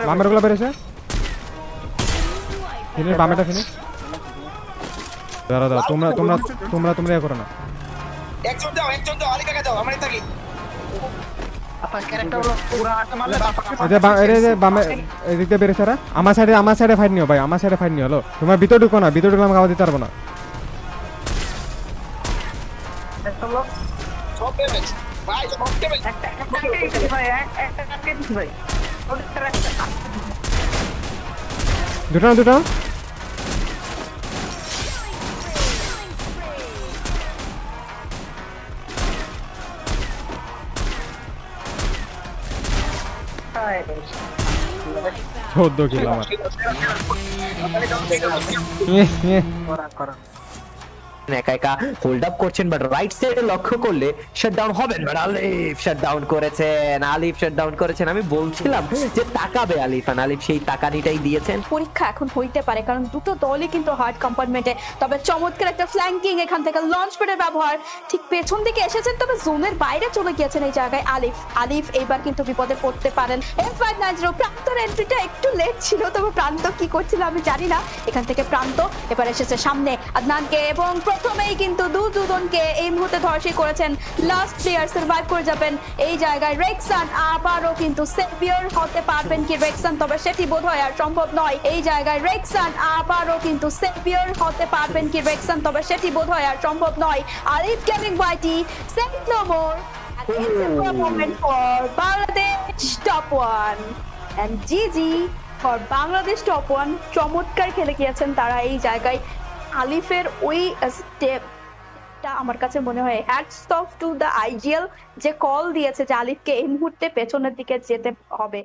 বামের গুলো বেড়েছে ফিনিশ বামেটা ফিনিশ দাঁড়া দাও তোমরা তোমরা তোমরা তোমরা ইয়ে করো না একজন দাও আলী কাকা দাও আমরা থাকি এদিক দিয়ে বেড়েছে আমার সাইডে ফাইট নিও ভাই আমার সাইডে ফাইট নিও হলো তোমার ভিতর ঢুকো না ভিতর ঢুকলে আমাকে আবার দিতে পারবো না দুটো দুটো চোদ্দ কিলো আমার একা একা হোল্ড আপ করছেন বাট রাইট সাইডে লক্ষ্য করলে শাটডাউন হবেন বাট আলিফ শাটডাউন করেছেন আমি বলছিলাম যে তাকাবে আলিফ সেই তাকানিটাই দিয়েছেন পরীক্ষা এখন হইতে পারে কারণ দুটো দলই কিন্তু হার্ড কম্পার্টমেন্টে তবে চমৎকার একটা ফ্ল্যাঙ্কিং এখান থেকে লঞ্চ প্যাডের ব্যবহার ঠিক পেছন দিকে এসেছেন তবে জোনের বাইরে চলে গিয়েছেন এই জায়গায় আলিফ এইবার কিন্তু বিপদে পড়তে পারেন M590 প্রান্তর এন্ট্রিটা একটু লেট ছিল তবে প্রান্ত কি করছিল আমি জানি না এখান থেকে প্রান্ত এবার এসেছে সামনে আদনানকে এবং প্রথমেই কিন্তু দুজনকে এই মুহূর্তে ধর্ষি করেছেন লাস্ট প্লেয়ার সার্ভাইভ করে যাবেন এই জায়গায় রেক্সান আবারও কিন্তু সেভিয়ার হতে পারবেন কি রেক্সান তবে সেটি বোধহয় আর সম্ভব নয় এই জায়গায় রেক্সান আবারও কিন্তু সেভিয়ার হতে পারবেন কি রেক্সান তবে সেটি বোধহয় আর সম্ভব নয় আলিফ গেমিং বাইটি save no more and it's a moment for Bangladesh top one and GG for Bangladesh top one চমৎকার খেলে গিয়েছেন তারা এই জায়গায় আলিফের ওই স্টেপটা আমার কাছে মনে হয় hats off to the IGL যে কল দিয়েছে যে আলিফকে এই মুহূর্তে পেছনের দিকে যেতে হবে